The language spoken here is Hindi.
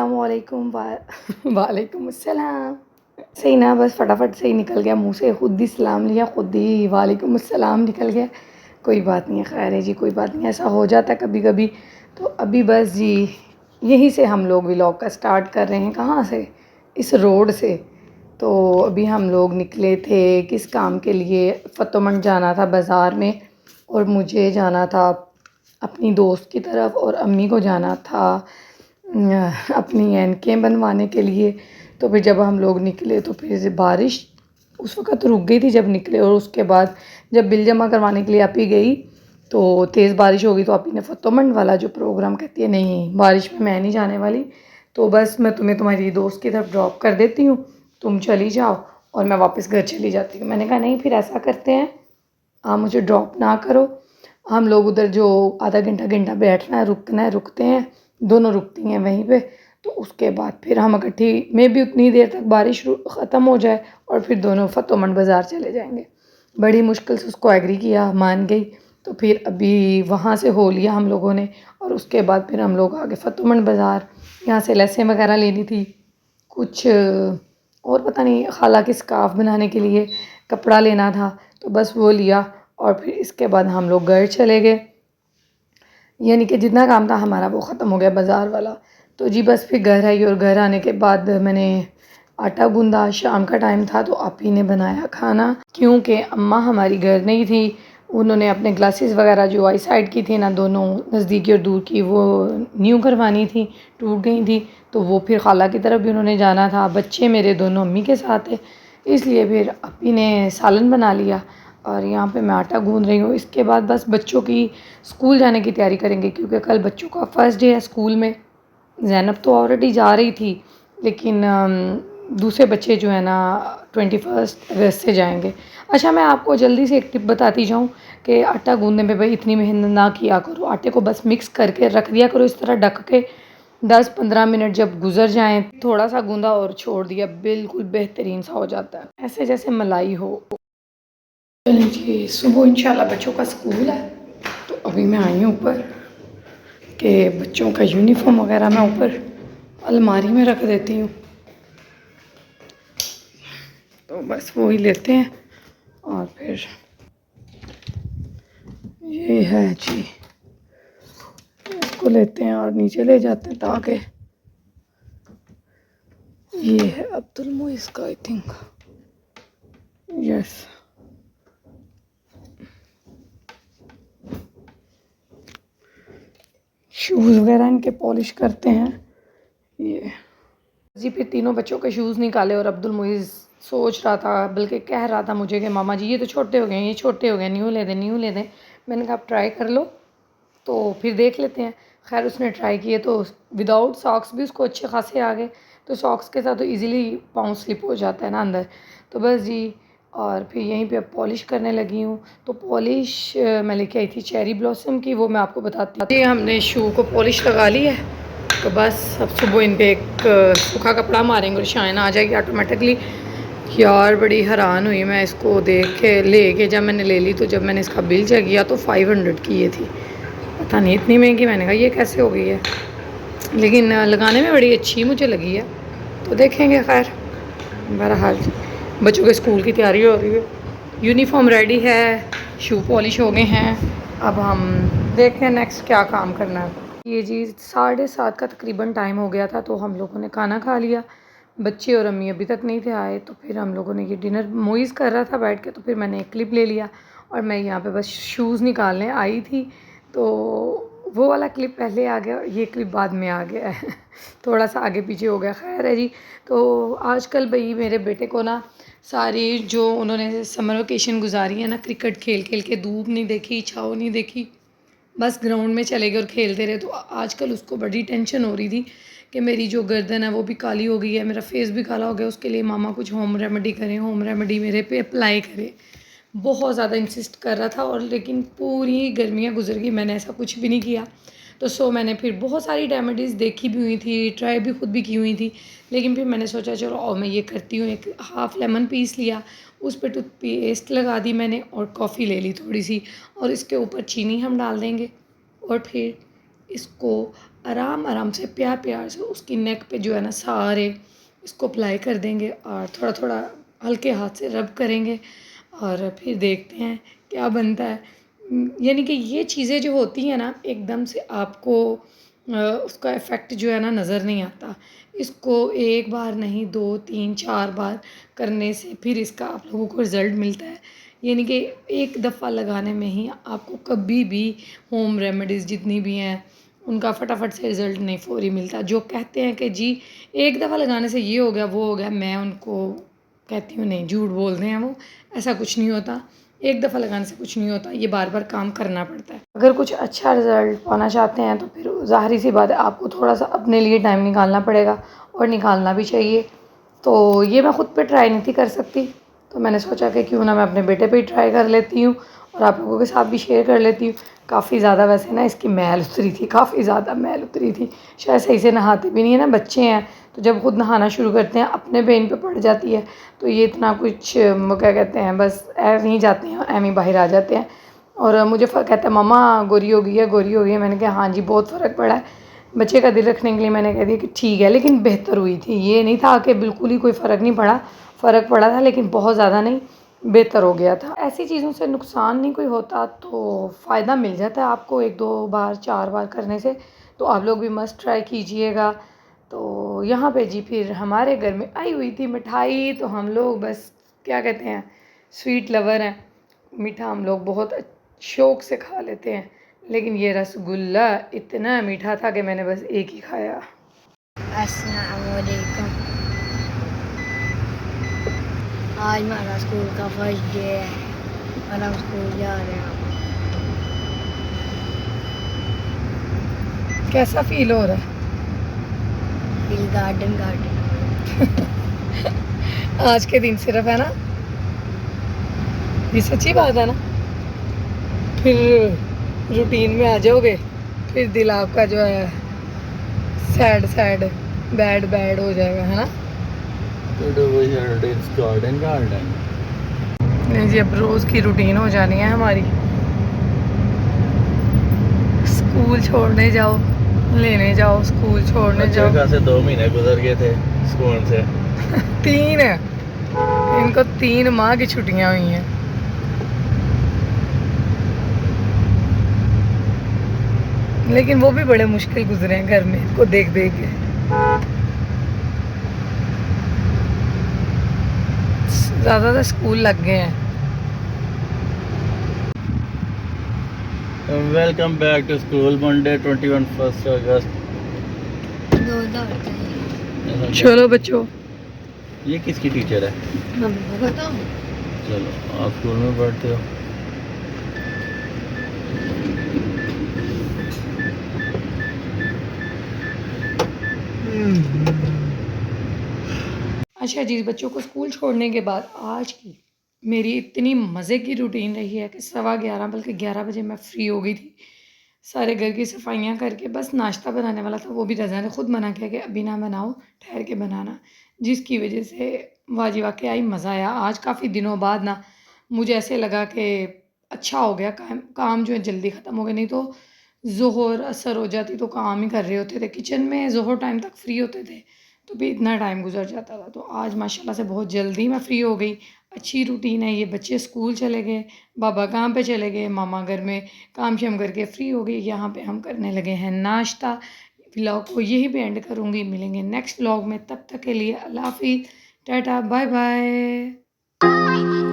अस्सलामुअलैकुम वालेकुम अस्सलाम। से ही ना बस फटाफट से ही निकल गया मुँह से, खुद ही सलाम लिया, खुद ही वालेकुम अस्सलाम निकल गया। कोई बात नहीं है, खैर है जी, कोई बात नहीं, ऐसा हो जाता है कभी कभी। तो अभी बस जी यहीं से हम लोग व्लॉग का स्टार्ट कर रहे हैं। कहाँ से? इस रोड से। तो अभी हम लोग निकले थे किस काम के लिए, फ़तोमंड जाना था बाज़ार में, और मुझे जाना था अपनी दोस्त की तरफ, और अम्मी को जाना था अपनी ऐनकें बनवाने के लिए। तो फिर जब हम लोग निकले तो फिर बारिश उस वक़्त रुक गई थी जब निकले, और उसके बाद जब बिल जमा करवाने के लिए आपी गई तो तेज़ बारिश हो गई। तो आपी ने फ़तोमंड वाला जो प्रोग्राम, कहती है नहीं बारिश में मैं नहीं जाने वाली, तो बस मैं तुम्हें तुम्हारी दोस्त की तरफ ड्रॉप कर देती हूँ, तुम चली जाओ और मैं वापस घर चली जाती हूँ। मैंने कहा नहीं, फिर ऐसा करते हैं, आप मुझे ड्रॉप ना करो, हम लोग उधर जो आधा घंटा घंटा बैठना है, रुकना है, रुकते हैं, दोनों रुकती हैं वहीं पे। तो उसके बाद फिर हम इकट्ठी में भी उतनी देर तक बारिश ख़त्म हो जाए और फिर दोनों फ़तोमंड बाज़ार चले जाएंगे। बड़ी मुश्किल से उसको एग्री किया, मान गई। तो फिर अभी वहाँ से हो लिया हम लोगों ने, और उसके बाद फिर हम लोग आगे फ़तोमंड बाज़ार, यहाँ से लेसें वगैरह लेनी थी, कुछ और पता नहीं, खाला की स्कार्फ़ बनाने के लिए कपड़ा लेना था, तो बस वो लिया और फिर इसके बाद हम लोग घर चले गए। यानी कि जितना काम था हमारा वो ख़त्म हो गया बाज़ार वाला। तो जी बस फिर घर आई, और घर आने के बाद मैंने आटा गूँधा, शाम का टाइम था, तो आपी ने बनाया खाना, क्योंकि अम्मा हमारी घर नहीं थी। उन्होंने अपने ग्लासेस वगैरह जो आई साइड की थी ना, दोनों नज़दीकी और दूर की, वो न्यू करवानी थी, टूट गई थी। तो वो फिर खाला की तरफ भी उन्होंने जाना था। बच्चे मेरे दोनों अम्मी के साथ थे, इसलिए फिर आपी ने सालन बना लिया और यहाँ पे मैं आटा गूँध रही हूँ। इसके बाद बस बच्चों की स्कूल जाने की तैयारी करेंगे, क्योंकि कल बच्चों का फ़र्स्ट डे है स्कूल में। ज़ैनब तो ऑलरेडी जा रही थी, लेकिन दूसरे बच्चे जो है ना 21 अगस्त से जाएंगे। अच्छा, मैं आपको जल्दी से एक टिप बताती जाऊँ कि आटा गूँधने में भाई इतनी मेहनत ना किया करो। आटे को बस मिक्स करके रख दिया करो इस तरह ढक के, 10-15 मिनट जब गुजर जाएं, थोड़ा सा गूँधा और छोड़ दिया, बिल्कुल बेहतरीन सा हो जाता है, ऐसे जैसे मलाई हो। चलिए जी, सुबह इंशाल्लाह बच्चों का स्कूल है, तो अभी मैं आई हूँ ऊपर कि बच्चों का यूनिफॉर्म वगैरह मैं ऊपर अलमारी में रख देती हूँ। तो बस वो ही लेते हैं, और फिर ये है जी, इसको लेते हैं और नीचे ले जाते हैं, ताकि ये है अब्दुल मुइज़ का, आई थिंक, यस। शूज़ वगैरह इनके पॉलिश करते हैं ये जी। फिर तीनों बच्चों के शूज़ निकाले, और अब्दुल मुइज़ सोच रहा था, बल्कि कह रहा था मुझे कि मामा जी ये तो छोटे हो गए, ये छोटे हो गए, न्यू ले दें, न्यू ले दें। मैंने कहा आप ट्राई कर लो तो फिर देख लेते हैं। खैर उसने ट्राई किए तो विदाउट सॉक्स भी उसको अच्छे खासे आ गए। तो सॉक्स के साथ तो इजीली पाँव स्लिप हो जाता है ना अंदर। तो बस जी, और फिर यहीं पे अब पॉलिश करने लगी हूँ। तो पॉलिश मैं लेके आई थी चेरी ब्लॉसम की, वो मैं आपको बताती हूँ। जी हमने शू को पॉलिश लगा ली है, तो बस अब सुबह इन पर एक सूखा कपड़ा मारेंगे और शाइन आ जाएगी ऑटोमेटिकली। यार बड़ी हैरान हुई मैं इसको देख के, ले जब मैंने ले ली, तो जब मैंने इसका बिल चेक किया तो 500 की ये थी। पता नहीं इतनी महंगी, मैंने कहा ये कैसे हो गई है, लेकिन लगाने में बड़ी अच्छी मुझे लगी है। तो देखेंगे। खैर बहरहाल बच्चों के स्कूल की तैयारी हो रही है, यूनिफॉर्म रेडी है, शू पॉलिश हो गए हैं। अब हम देखते हैं नेक्स्ट क्या काम करना है। ये जी 7:30 का तकरीबन टाइम हो गया था, तो हम लोगों ने खाना खा लिया। बच्चे और अम्मी अभी तक नहीं थे आए, तो फिर हम लोगों ने ये डिनर मोइज़ कर रहा था बैठ के, तो फिर मैंने एक क्लिप ले लिया और मैं यहाँ पे बस शूज़ निकालने आई थी। तो वो वाला क्लिप पहले आ गया और ये क्लिप बाद में आ गया है थोड़ा सा आगे पीछे हो गया। खैर है जी। तो आजकल भाई मेरे बेटे को ना सारी जो उन्होंने समर वेकेशन गुजारी है ना, क्रिकेट खेल खेल के, धूप नहीं देखी, छाँव नहीं देखी, बस ग्राउंड में चले गए और खेलते रहे। तो आजकल उसको बड़ी टेंशन हो रही थी कि मेरी जो गर्दन है वो भी काली हो गई है, मेरा फेस भी काला हो गया, उसके लिए मामा कुछ होम रेमेडी करें, होम रेमेडी मेरे पे अप्लाई करें। बहुत ज़्यादा इंसिस्ट कर रहा था, और लेकिन पूरी गर्मियाँ गुजर गई, मैंने ऐसा कुछ भी नहीं किया। तो मैंने फिर बहुत सारी रेमेडीज़ देखी भी हुई थी, ट्राई भी खुद भी की हुई थी, लेकिन फिर मैंने सोचा चलो और मैं ये करती हूँ। एक हाफ़ लेमन पीस लिया, उस पर टूथपेस्ट लगा दी मैंने, और कॉफ़ी ले ली थोड़ी सी, और इसके ऊपर चीनी हम डाल देंगे, और फिर इसको आराम आराम से प्यार प्यार से उसकी नेक पे जो है ना सारे इसको अप्लाई कर देंगे और थोड़ा थोड़ा हल्के हाथ से रब करेंगे और फिर देखते हैं क्या बनता है। यानी कि ये चीज़ें जो होती हैं ना एकदम से आपको उसका इफ़ेक्ट जो है ना नज़र नहीं आता। इसको एक बार नहीं 2 3 4 बार करने से फिर इसका आप लोगों को रिज़ल्ट मिलता है। यानी कि एक दफ़ा लगाने में ही आपको कभी भी होम रेमेडीज़ जितनी भी हैं उनका फटाफट से रिज़ल्ट नहीं फ़ौरी मिलता। जो कहते हैं कि जी एक दफ़ा लगाने से ये हो गया वो हो गया, मैं उनको कहती हूँ नहीं, झूठ बोल रहे हैं वो। ऐसा कुछ नहीं होता, एक दफ़ा लगाने से कुछ नहीं होता, ये बार बार काम करना पड़ता है। अगर कुछ अच्छा रिज़ल्ट पाना चाहते हैं तो फिर ज़ाहिर सी बात है आपको थोड़ा सा अपने लिए टाइम निकालना पड़ेगा और निकालना भी चाहिए। तो ये मैं ख़ुद पे ट्राई नहीं थी कर सकती, तो मैंने सोचा कि क्यों ना मैं अपने बेटे पे ही ट्राई कर लेती हूँ और आप लोगों के साथ भी शेयर कर लेती हूँ। काफ़ी ज़्यादा वैसे ना इसकी मैल उतरी थी, काफ़ी ज़्यादा मैल उतरी थी। शायद सही से नहाते भी नहीं है ना, बच्चे हैं तो जब खुद नहाना शुरू करते हैं अपने पे इन पे पड़ जाती है। तो ये इतना कुछ वो क्या कहते हैं, बस ऐसे ही जाते हैं, एम ही बाहर आ जाते हैं। और मुझे कहता है मम्मा गोरी हो गई है, गोरी हो गई है। मैंने कहा हाँ जी बहुत फ़र्क पड़ा है। बच्चे का दिल रखने के लिए मैंने कह दिया कि ठीक है, लेकिन बेहतर हुई थी। ये नहीं था कि बिल्कुल ही कोई फ़र्क नहीं पड़ा, फ़र्क पड़ा था लेकिन बहुत ज़्यादा नहीं, बेहतर हो गया था। ऐसी चीज़ों से नुकसान नहीं कोई होता तो फ़ायदा मिल जाता है आपको 1 2 बार 4 बार करने से। तो आप लोग भी मस्ट ट्राई कीजिएगा। तो यहाँ पे जी फिर हमारे घर में आई हुई थी मिठाई, तो हम लोग बस क्या कहते हैं स्वीट लवर हैं। मीठा हम लोग बहुत शौक़ से खा लेते हैं, लेकिन ये रसगुल्ला इतना मीठा था कि मैंने बस एक ही खाया। अस्सलाम वालेकुम। आज हमारा स्कूल का फर्स्ट डे है और हम स्कूल जा रहे हैं। कैसा फील हो रहा है? फिर गार्डन गार्डन आज के दिन सिर्फ है ना, ये सच्ची बात है ना, फिर रूटीन में आ जाओगे फिर दिल आपका जो है सैड सैड बैड बैड हो जाएगा, है ना। गार्डन गार्डन नहीं जी अब रोज़ की रूटीन हो जानी है हमारी। स्कूल छोड़ने जाओ, लेने जाओ, स्कूल छोड़ने जाओ। से 2 महीने गुजर गए थे स्कूल से। 3 है, इनको 3 माह की छुट्टियां हुई हैं। लेकिन वो भी बड़े मुश्किल गुजरे हैं घर में इनको देख देख के। ज़्यादातर स्कूल लग गए हैं। Welcome back to school Monday 21 August. दो होते हैं। चलो बच्चों, ये किसकी टीचर है? मैं बताऊँ? चलो आप स्कूल में पढ़ते हो। अच्छा जी, बच्चों को स्कूल छोड़ने के बाद आज की मेरी इतनी मज़े की रूटीन रही है कि 11:15 बल्कि 11 बजे मैं फ्री हो गई थी। सारे घर की सफाइयाँ करके बस नाश्ता बनाने वाला था, वो भी रज़ा ने ख़ुद मना किया कि अभी ना बनाओ, ठहर के बनाना। जिसकी वजह से वाजी वाक़ई मज़ा आया। आज काफ़ी दिनों बाद ना मुझे ऐसे लगा कि अच्छा हो गया, काम जो है जल्दी ख़त्म हो गया। नहीं तो ज़ोहर असर हो जाती तो काम ही कर रहे होते थे किचन में, ज़ोहर टाइम तक फ्री होते थे तो भी इतना टाइम गुजर जाता था। तो आज माशाल्लाह से बहुत जल्दी मैं फ्री हो गई। अच्छी रूटीन है ये। बच्चे स्कूल चले गए, बाबा काम पे चले गए, मामा घर में काम शाम करके फ्री हो गई। यहाँ पे हम करने लगे हैं नाश्ता। व्लॉग को यहीं पे एंड करूँगी, मिलेंगे नेक्स्ट व्लॉग में। तब तक के लिए अल्लाह हाफिज़, टाटा, बाय बाय।